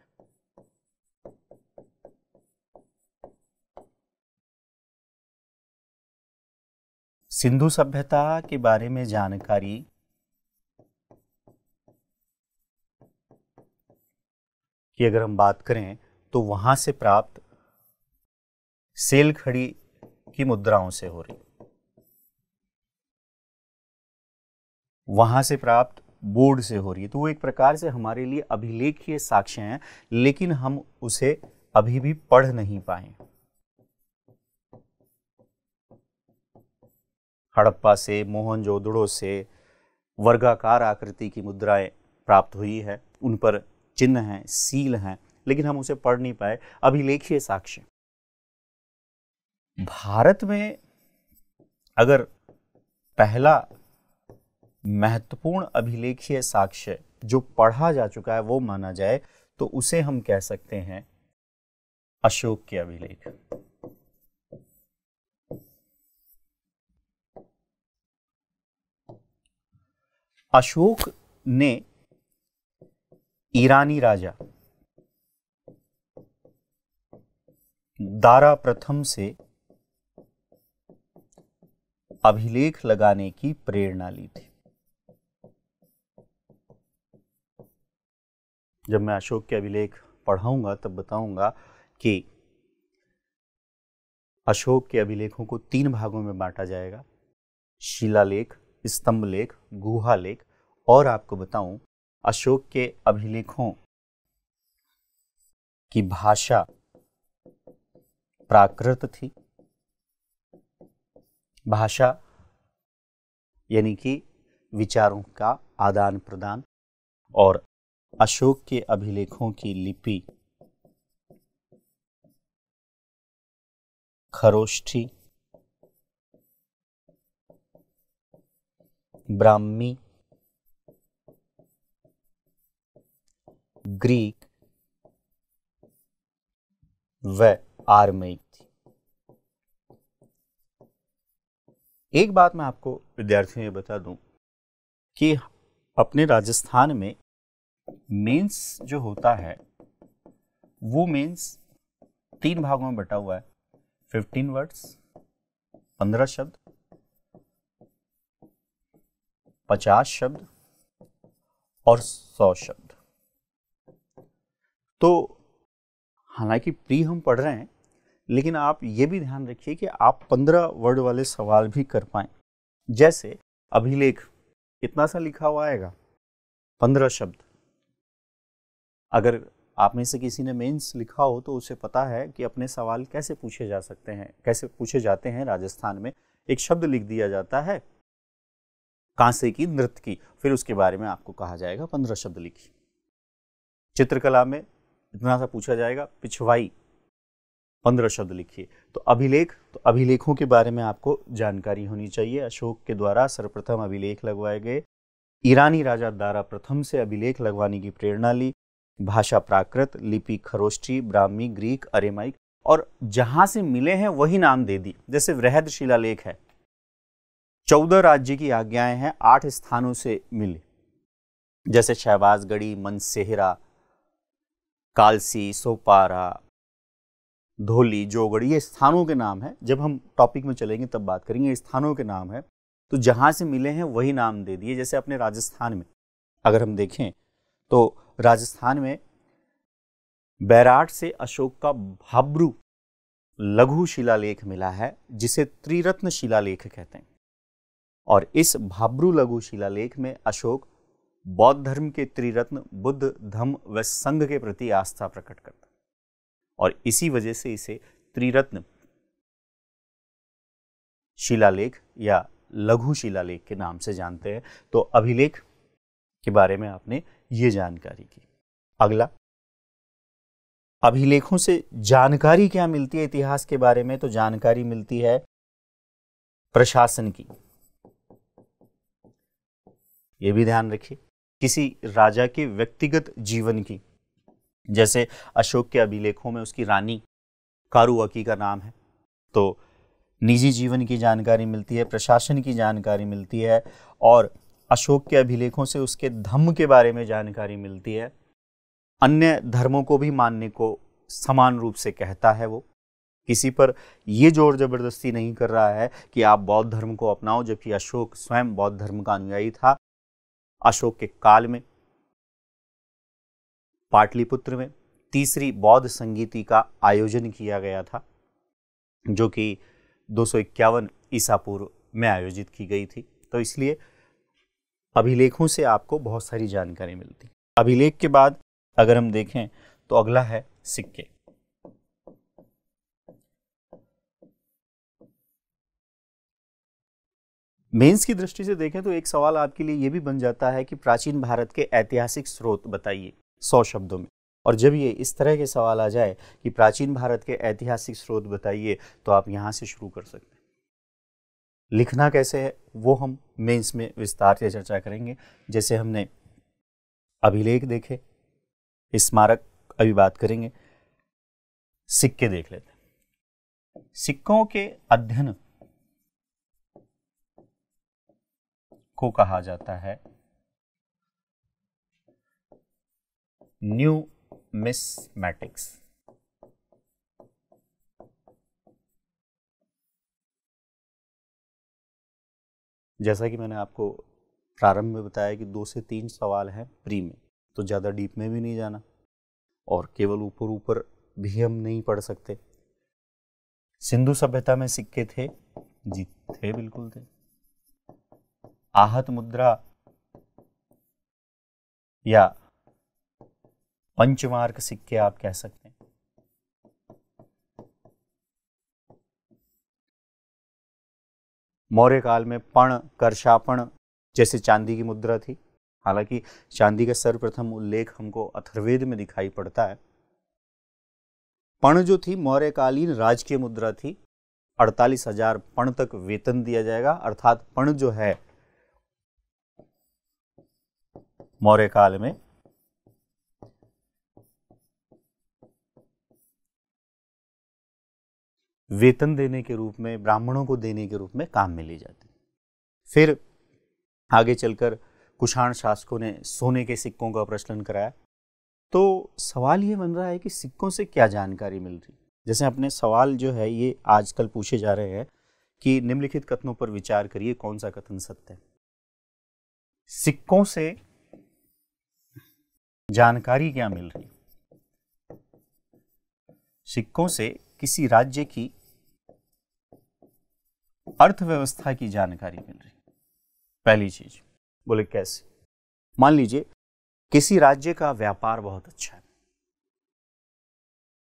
सिंधु सभ्यता के बारे में जानकारी की अगर हम बात करें तो वहां से प्राप्त सेल खड़ी की मुद्राओं से हो रही, वहां से प्राप्त बोर्ड से हो रही है। तो वो एक प्रकार से हमारे लिए अभिलेखीय साक्ष्य हैं, लेकिन हम उसे अभी भी पढ़ नहीं पाए। हड़प्पा से, मोहनजोदड़ो से वर्गाकार आकृति की मुद्राएं प्राप्त हुई है, उन पर चिन्ह हैं, सील हैं, लेकिन हम उसे पढ़ नहीं पाए। अभिलेखीय साक्ष्य भारत में अगर पहला महत्वपूर्ण अभिलेखीय साक्ष्य जो पढ़ा जा चुका है वो माना जाए तो उसे हम कह सकते हैं अशोक के अभिलेख। अशोक ने ईरानी राजा दारा प्रथम से अभिलेख लगाने की प्रेरणा ली थी। जब मैं अशोक के अभिलेख पढ़ाऊंगा तब बताऊंगा कि अशोक के अभिलेखों को 3 भागों में बांटा जाएगा: शिलालेख, स्तंभलेख, गुहालेख। और आपको बताऊं अशोक के अभिलेखों की भाषा प्राकृत थी। भाषा यानी कि विचारों का आदान प्रदान, और अशोक के अभिलेखों की लिपि खरोष्ठी, ब्राह्मी, ग्रीक व आर्मेइक थी। एक बात मैं आपको विद्यार्थियों में बता दूं कि अपने राजस्थान में मेंस जो होता है वो मेंस 3 भागों में बटा हुआ है: 15 वर्ड्स 15 शब्द, 50 शब्द और 100 शब्द। तो हालांकि प्री हम पढ़ रहे हैं, लेकिन आप ये भी ध्यान रखिए कि आप 15 वर्ड वाले सवाल भी कर पाएं। जैसे अभिलेख कितना सा लिखा हुआ आएगा? 15 शब्द। अगर आप में से किसी ने मेंस लिखा हो तो उसे पता है कि अपने सवाल कैसे पूछे जा सकते हैं, कैसे पूछे जाते हैं। राजस्थान में एक शब्द लिख दिया जाता है, कांसे की, नृत्य की, फिर उसके बारे में आपको कहा जाएगा 15 शब्द लिखिए। चित्रकला में इतना सा पूछा जाएगा, पिछवाई 15 शब्द लिखिए। तो अभिलेख, तो अभिलेखों के बारे में आपको जानकारी होनी चाहिए। अशोक के द्वारा सर्वप्रथम अभिलेख लगवाए गए। ईरानी राजा दारा प्रथम से अभिलेख लगवाने की प्रेरणा ली। भाषा प्राकृत, लिपि खरोष्ठी, ब्राह्मी, ग्रीक, अरेमाइक, और जहां से मिले हैं वही नाम दे दी। जैसे वृहद शिलालेख है, 14 राज्य की आज्ञाएं हैं, 8 स्थानों से मिले, जैसे शहबाजगढ़ी, मनसेहरा, कालसी, सोपारा, धोली, जोगढ़, ये स्थानों के नाम है। जब हम टॉपिक में चलेंगे तब बात करेंगे, स्थानों के नाम है। तो जहां से मिले हैं वही नाम दे दिए। जैसे अपने राजस्थान में अगर हम देखें तो राजस्थान में बैराट से अशोक का भाब्रू लघु शिलालेख मिला है, जिसे त्रिरत्न शिलालेख कहते हैं। और इस भाब्रू लघु शिलालेख में अशोक बौद्ध धर्म के त्रिरत्न बुद्ध, धम्म व संघ के प्रति आस्था प्रकट करता है, और इसी वजह से इसे त्रिरत्न शिलालेख या लघु शिलालेख के नाम से जानते हैं। तो अभिलेख के बारे में आपने ये जानकारी की। अगला, अभिलेखों से जानकारी क्या मिलती है इतिहास के बारे में? तो जानकारी मिलती है प्रशासन की। ये भी ध्यान रखिए, किसी राजा के व्यक्तिगत जीवन की। जैसे अशोक के अभिलेखों में उसकी रानी कारुअकी का नाम है, तो निजी जीवन की जानकारी मिलती है, प्रशासन की जानकारी मिलती है, और अशोक के अभिलेखों से उसके धम्म के बारे में जानकारी मिलती है। अन्य धर्मों को भी मानने को समान रूप से कहता है। वो किसी पर ये जोर जबरदस्ती नहीं कर रहा है कि आप बौद्ध धर्म को अपनाओ, जबकि अशोक स्वयं बौद्ध धर्म का अनुयायी था। अशोक के काल में पाटलिपुत्र में तीसरी बौद्ध संगीति का आयोजन किया गया था, जो कि 251 ईसा पूर्व में आयोजित की गई थी। तो इसलिए अभिलेखों से आपको बहुत सारी जानकारी मिलती है। अभिलेख के बाद अगर हम देखें तो अगला है सिक्के। मेंस की दृष्टि से देखें तो एक सवाल आपके लिए यह भी बन जाता है कि प्राचीन भारत के ऐतिहासिक स्रोत बताइए 100 शब्दों में। और जब ये इस तरह के सवाल आ जाए कि प्राचीन भारत के ऐतिहासिक स्रोत बताइए, तो आप यहां से शुरू कर सकते हैं। लिखना कैसे है वो हम मेंस में विस्तार से चर्चा करेंगे। जैसे हमने अभिलेख देखे, स्मारक अभी बात करेंगे, सिक्के देख लेते हैं। सिक्कों के अध्ययन को कहा जाता है न्यूमिस्मैटिक्स। जैसा कि मैंने आपको प्रारंभ में बताया कि 2 से 3 सवाल हैं प्री में, तो ज़्यादा डीप में भी नहीं जाना और केवल ऊपर ऊपर भी हम नहीं पढ़ सकते। सिंधु सभ्यता में सिक्के थे? जी थे, बिल्कुल थे। आहत मुद्रा या पंचमार्क सिक्के आप कह सकते हैं। मौर्य काल में पण, करशापण जैसे चांदी की मुद्रा थी। हालांकि चांदी का सर्वप्रथम उल्लेख हमको अथर्ववेद में दिखाई पड़ता है। पण जो थी मौर्यकालीन राजकीय मुद्रा थी। 48,000 पण तक वेतन दिया जाएगा, अर्थात पण जो है मौर्य काल में वेतन देने के रूप में, ब्राह्मणों को देने के रूप में काम में ली जाती। फिर आगे चलकर कुषाण शासकों ने सोने के सिक्कों का प्रचलन कराया। तो सवाल ये बन रहा है कि सिक्कों से क्या जानकारी मिल रही। जैसे अपने सवाल जो है ये आजकल पूछे जा रहे हैं कि निम्नलिखित कथनों पर विचार करिए, कौन सा कथन सत्य है। सिक्कों से जानकारी क्या मिल रही? सिक्कों से किसी राज्य की अर्थव्यवस्था की जानकारी मिल रही। पहली चीज, बोले कैसे? मान लीजिए किसी राज्य का व्यापार बहुत अच्छा है,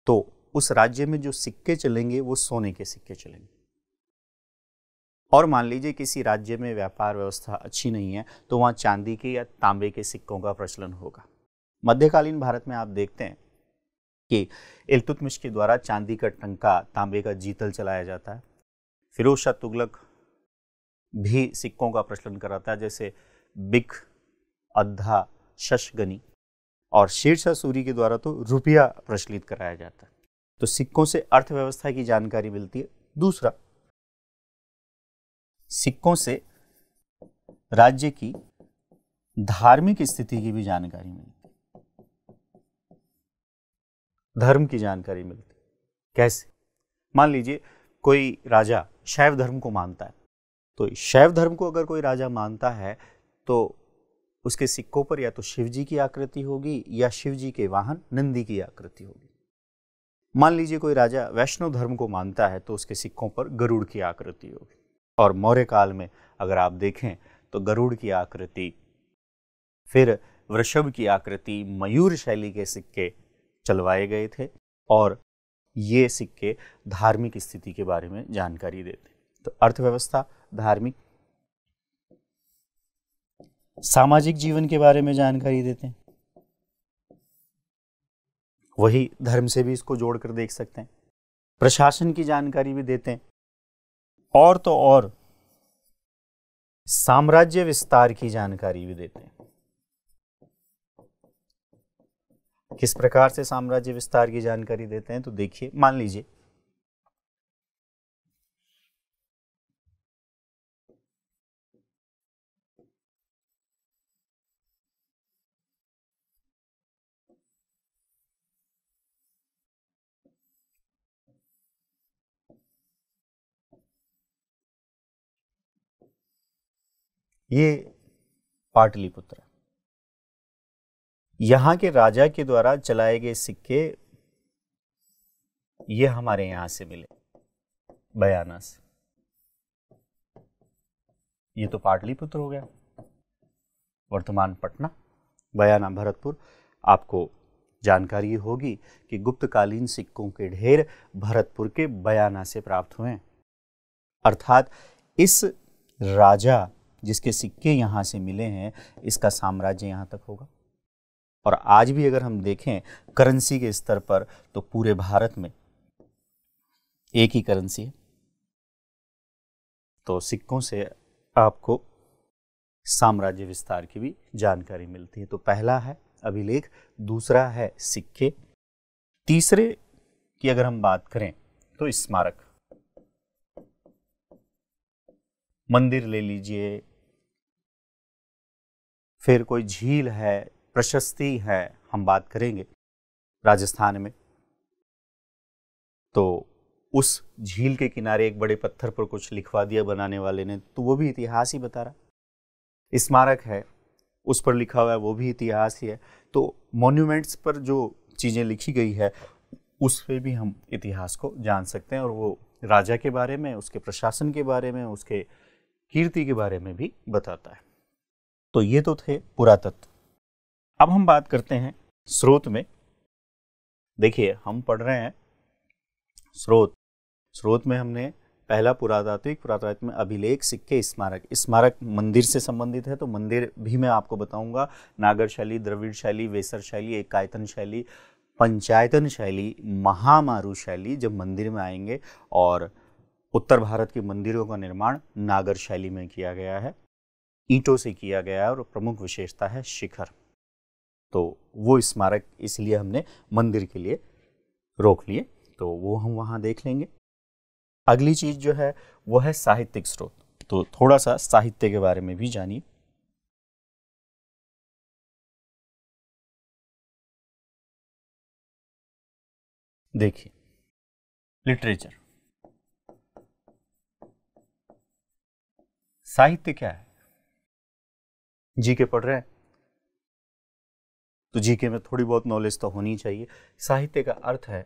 तो उस राज्य में जो सिक्के चलेंगे वो सोने के सिक्के चलेंगे। और मान लीजिए किसी राज्य में व्यापार व्यवस्था अच्छी नहीं है, तो वहां चांदी के या तांबे के सिक्कों का प्रचलन होगा। मध्यकालीन भारत में आप देखते हैं कि इल्तुतमिश के द्वारा चांदी का टंका, तांबे का जीतल चलाया जाता है। फिरोज शाह तुगलक भी सिक्कों का प्रचलन कराता है, जैसे बिक, अद्धा, शशगनी, और शेरशाह सूरी के द्वारा तो रुपया प्रचलित कराया जाता है। तो सिक्कों से अर्थव्यवस्था की जानकारी मिलती है। दूसरा, सिक्कों से राज्य की धार्मिक स्थिति की भी जानकारी मिलती है, धर्म की जानकारी मिलती है। कैसे? मान लीजिए कोई राजा शैव धर्म को मानता है, तो शैव धर्म को अगर कोई राजा मानता है तो उसके सिक्कों पर या तो शिव जी की आकृति होगी या शिव जी के वाहन नंदी की आकृति होगी। मान लीजिए कोई राजा वैष्णव धर्म को मानता है तो उसके सिक्कों पर गरुड़ की आकृति होगी। और मौर्य काल में अगर आप देखें तो गरुड़ की आकृति, फिर वृषभ की आकृति, मयूर शैली के सिक्के चलवाए गए थे और ये सिक्के धार्मिक स्थिति के बारे में जानकारी देते। तो अर्थव्यवस्था, धार्मिक, सामाजिक जीवन के बारे में जानकारी देते हैं। वही धर्म से भी इसको जोड़कर देख सकते हैं। प्रशासन की जानकारी भी देते हैं। और तो और साम्राज्य विस्तार की जानकारी भी देते हैं। किस प्रकार से साम्राज्य विस्तार की जानकारी देते हैं? तो देखिए, मान लीजिए ये पाटलिपुत्र, यहां के राजा के द्वारा चलाए गए सिक्के ये हमारे यहां से मिले, बयाना से। ये तो पाटलिपुत्र हो गया, वर्तमान पटना, बयाना भरतपुर। आपको जानकारी होगी कि गुप्तकालीन सिक्कों के ढेर भरतपुर के बयाना से प्राप्त हुए हैं। अर्थात इस राजा जिसके सिक्के यहां से मिले हैं, इसका साम्राज्य यहां तक होगा। और आज भी अगर हम देखें करेंसी के स्तर पर तो पूरे भारत में एक ही करेंसी है। तो सिक्कों से आपको साम्राज्य विस्तार की भी जानकारी मिलती है। तो पहला है अभिलेख, दूसरा है सिक्के, तीसरे की अगर हम बात करें तो स्मारक। मंदिर ले लीजिए, फिर कोई झील है, प्रशस्ति है, हम बात करेंगे राजस्थान में, तो उस झील के किनारे एक बड़े पत्थर पर कुछ लिखवा दिया बनाने वाले ने, तो वो भी इतिहास ही बता रहा। स्मारक है, उस पर लिखा हुआ है, वो भी इतिहास ही है। तो मॉन्यूमेंट्स पर जो चीज़ें लिखी गई है उस पे भी हम इतिहास को जान सकते हैं, और वो राजा के बारे में, उसके प्रशासन के बारे में, उसके कीर्ति के बारे में भी बताता है। तो ये तो थे पुरातत्व। अब हम बात करते हैं स्रोत में। देखिए, हम पढ़ रहे हैं स्रोत। स्रोत में हमने पहला पुरातात्विक में अभिलेख, सिक्के, स्मारक। स्मारक मंदिर से संबंधित है, तो मंदिर भी मैं आपको बताऊंगा। नागर शैली, द्रविड़ शैली, वेसर शैली, एकायतन शैली, पंचायतन शैली, महामारू शैली जब मंदिर में आएंगे। और उत्तर भारत के मंदिरों का निर्माण नागर शैली में किया गया है, ईंटों से किया गया है, और प्रमुख विशेषता है शिखर। तो वो स्मारक इसलिए हमने मंदिर के लिए रोक लिए, तो वो हम वहाँ देख लेंगे। अगली चीज जो है वो है साहित्यिक स्रोत। तो थोड़ा सा साहित्य के बारे में भी जानिए। देखिए, लिटरेचर, साहित्य क्या है? जीके पढ़ रहे हैं तो जीके में थोड़ी बहुत नॉलेज तो होनी चाहिए। साहित्य का अर्थ है,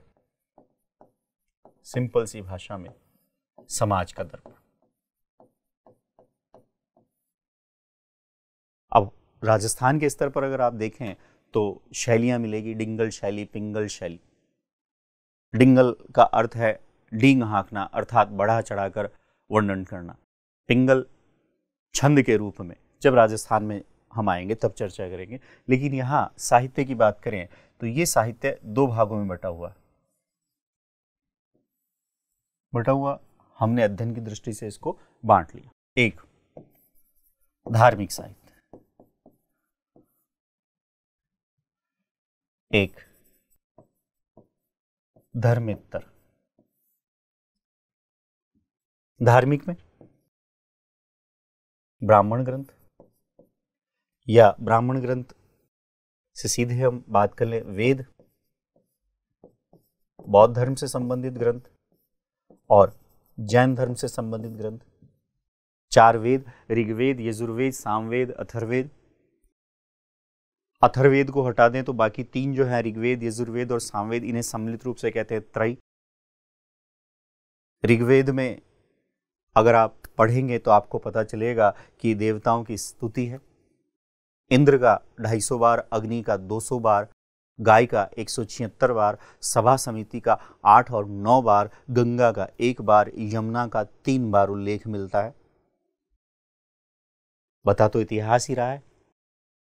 सिंपल सी भाषा में, समाज का दर्पण। अब राजस्थान के स्तर पर अगर आप देखें तो शैलियां मिलेगी, डिंगल शैली, पिंगल शैली। डिंगल का अर्थ है डींग हाँकना, अर्थात बढ़ा चढ़ाकर वर्णन करना। पिंगल छंद के रूप में, जब राजस्थान में हम आएंगे तब चर्चा करेंगे। लेकिन यहाँ साहित्य की बात करें तो ये साहित्य दो भागों में बटा हुआ हमने अध्ययन की दृष्टि से इसको बांट लिया। एक धार्मिक साहित्य, एक धर्मेत्तर। धार्मिक में ब्राह्मण ग्रंथ, या ब्राह्मण ग्रंथ से सीधे हम बात कर लें वेद, बौद्ध धर्म से संबंधित ग्रंथ और जैन धर्म से संबंधित ग्रंथ। चार वेद, ऋग्वेद, यजुर्वेद, सामवेद, अथर्ववेद। अथर्ववेद को हटा दें तो बाकी तीन जो है ऋग्वेद, यजुर्वेद और सामवेद, इन्हें सम्मिलित रूप से कहते हैं त्रय। ऋग्वेद में अगर आप पढ़ेंगे तो आपको पता चलेगा कि देवताओं की स्तुति है। इंद्र का 250 बार, अग्नि का 200 बार, गाय का 176 बार, सभा समिति का 8 और 9 बार, गंगा का 1 बार, यमुना का 3 बार उल्लेख मिलता है। बता तो इतिहास ही रहा है,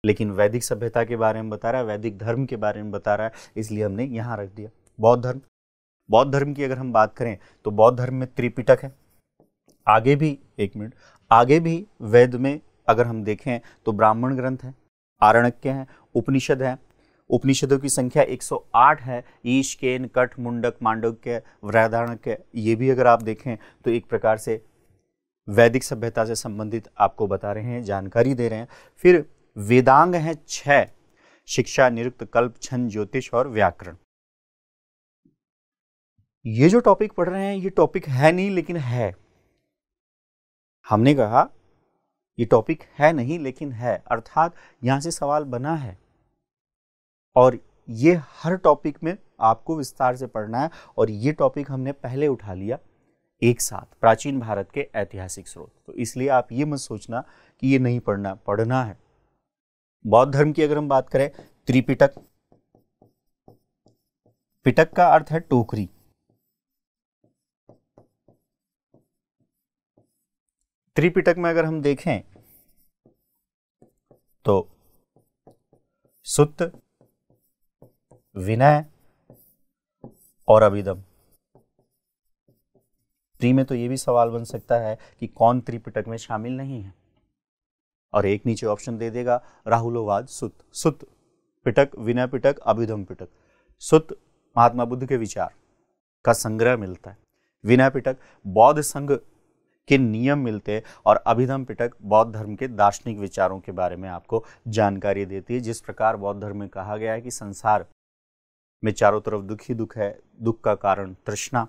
लेकिन वैदिक सभ्यता के बारे में बता रहा है, वैदिक धर्म के बारे में बता रहा है, इसलिए हमने यहां रख दिया। बौद्ध धर्म की अगर हम बात करें तो बौद्ध धर्म में त्रिपिटक है। आगे भी वेद में अगर हम देखें तो ब्राह्मण ग्रंथ है, आरण्यक हैं, उपनिषद हैं। उपनिषदों की संख्या 108 है। ईश, केन, कठ, मुंडक, मांडव्य, बृहदारण्यक। ये भी अगर आप देखें तो एक प्रकार से वैदिक सभ्यता से संबंधित आपको बता रहे हैं, जानकारी दे रहे हैं। फिर वेदांग हैं 6, शिक्षा, निरुक्त, कल्प, छंद, ज्योतिष और व्याकरण। ये जो टॉपिक पढ़ रहे हैं ये टॉपिक है नहीं लेकिन है। हमने कहा ये टॉपिक है नहीं लेकिन है, अर्थात यहां से सवाल बना है और ये हर टॉपिक में आपको विस्तार से पढ़ना है। और ये टॉपिक हमने पहले उठा लिया एक साथ, प्राचीन भारत के ऐतिहासिक स्रोत। तो इसलिए आप ये मत सोचना कि ये नहीं पढ़ना है। बौद्ध धर्म की अगर हम बात करें, त्रिपिटक, पिटक का अर्थ है टोकरी। त्रिपिटक में अगर हम देखें तो सुत्त, विनय और अभिधम। प्री में तो यह भी सवाल बन सकता है कि कौन त्रिपिटक में शामिल नहीं है, और एक नीचे ऑप्शन दे देगा राहुलोवाद सुत्त। सुत्त पिटक, विनय पिटक, अभिधम पिटक। सुत्त महात्मा बुद्ध के विचार का संग्रह मिलता है, विनय पिटक बौद्ध संघ के नियम मिलते हैं, और अभिधम पिटक बौद्ध धर्म के दार्शनिक विचारों के बारे में आपको जानकारी देती है। जिस प्रकार बौद्ध धर्म में कहा गया है कि संसार में चारों तरफ दुख ही दुख है, दुख का कारण तृष्णा,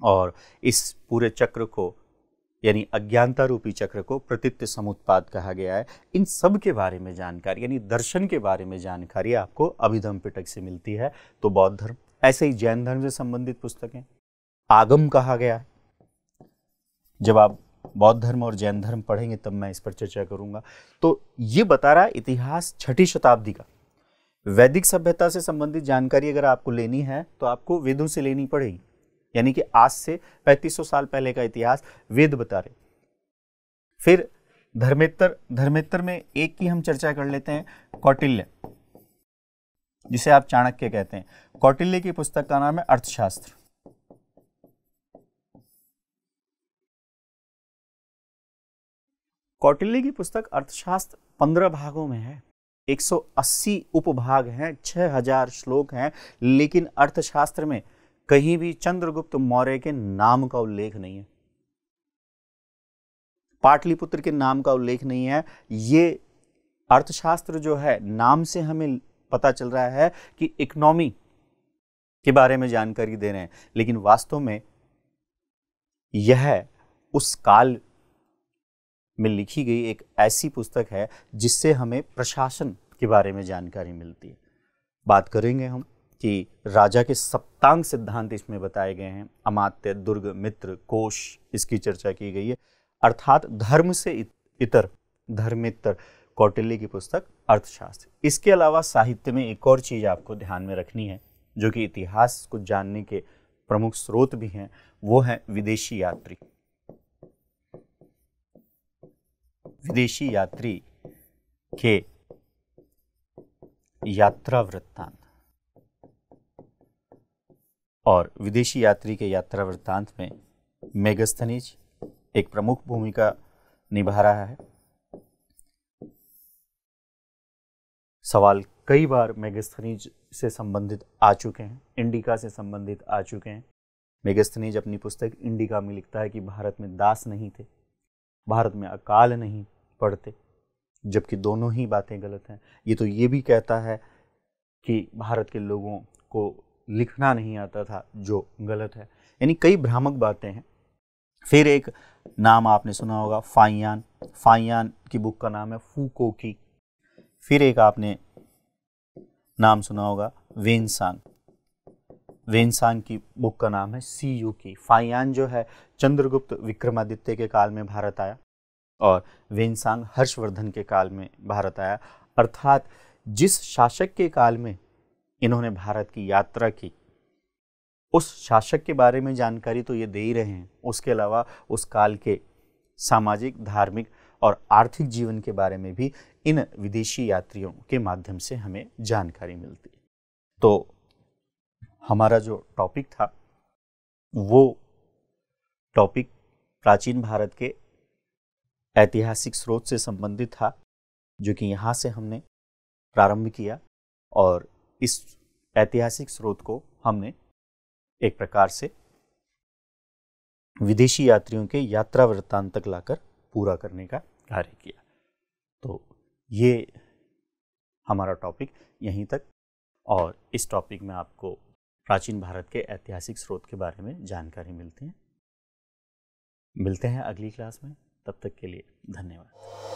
और इस पूरे चक्र को यानी अज्ञानता रूपी चक्र को प्रतीत्य समुत्पाद कहा गया है। इन सब के बारे में जानकारी यानी दर्शन के बारे में जानकारी आपको अभिधम पिटक से मिलती है। तो बौद्ध धर्म, ऐसे ही जैन धर्म से संबंधित पुस्तकें आगम कहा गया है। जब आप बौद्ध धर्म और जैन धर्म पढ़ेंगे तब मैं इस पर चर्चा करूंगा। तो ये बता रहा है इतिहास 6ठी शताब्दी का। वैदिक सभ्यता से संबंधित जानकारी अगर आपको लेनी है तो आपको वेदों से लेनी पड़ेगी, यानी कि आज से 3500 साल पहले का इतिहास वेद बता रहे। फिर धर्मेत्तर में एक की हम चर्चा कर लेते हैं, कौटिल्य, जिसे आप चाणक्य कहते हैं। कौटिल्य की पुस्तक का नाम है अर्थशास्त्र। कौटिल्य की पुस्तक अर्थशास्त्र 15 भागों में है, 180 उपभाग हैं, 6000 श्लोक हैं, लेकिन अर्थशास्त्र में कहीं भी चंद्रगुप्त मौर्य के नाम का उल्लेख नहीं है, पाटलिपुत्र के नाम का उल्लेख नहीं है। ये अर्थशास्त्र जो है, नाम से हमें पता चल रहा है कि इकोनॉमी के बारे में जानकारी दे रहे हैं, लेकिन वास्तव में यह उस काल में लिखी गई एक ऐसी पुस्तक है जिससे हमें प्रशासन के बारे में जानकारी मिलती है। बात करेंगे हम कि राजा के सप्तांग सिद्धांत इसमें बताए गए हैं, अमात्य, दुर्ग, मित्र, कोश, इसकी चर्चा की गई है। अर्थात धर्म से इतर, धर्मेत्तर कौटिल्य की पुस्तक अर्थशास्त्र। इसके अलावा साहित्य में एक और चीज आपको ध्यान में रखनी है, जो कि इतिहास को जानने के प्रमुख स्रोत भी हैं, वो है विदेशी यात्री। विदेशी यात्री के यात्रा वृत्तांत और विदेशी यात्री के यात्रा वृत्तांत में मेगास्थनीज एक प्रमुख भूमिका निभा रहा है। सवाल कई बार मेगास्थनीज से संबंधित आ चुके हैं, इंडिका से संबंधित आ चुके हैं। मेगास्थनीज अपनी पुस्तक इंडिका में लिखता है कि भारत में दास नहीं थे, भारत में अकाल नहीं पड़ते, जबकि दोनों ही बातें गलत हैं। ये तो ये भी कहता है कि भारत के लोगों को लिखना नहीं आता था, जो गलत है। यानी कई भ्रामक बातें हैं। फिर एक नाम आपने सुना होगा फाइयान, फाइयान की बुक का नाम है फूको की। फिर एक आपने नाम सुना होगा वेनसांग, वेनसांग की बुक का नाम है सी यू की। फाइयान जो है चंद्रगुप्त विक्रमादित्य के काल में भारत आया और वेनसांग हर्षवर्धन के काल में भारत आया। अर्थात जिस शासक के काल में इन्होंने भारत की यात्रा की, उस शासक के बारे में जानकारी तो ये दे ही रहे हैं, उसके अलावा उस काल के सामाजिक, धार्मिक और आर्थिक जीवन के बारे में भी इन विदेशी यात्रियों के माध्यम से हमें जानकारी मिलती है। तो हमारा जो टॉपिक था वो टॉपिक प्राचीन भारत के ऐतिहासिक स्रोत से संबंधित था, जो कि यहाँ से हमने प्रारंभ किया और इस ऐतिहासिक स्रोत को हमने एक प्रकार से विदेशी यात्रियों के यात्रा वृत्तांत तक लाकर पूरा करने का कार्य किया। तो ये हमारा टॉपिक यहीं तक, और इस टॉपिक में आपको प्राचीन भारत के ऐतिहासिक स्रोत के बारे में जानकारी मिलती है। मिलते हैं अगली क्लास में, तब तक के लिए धन्यवाद।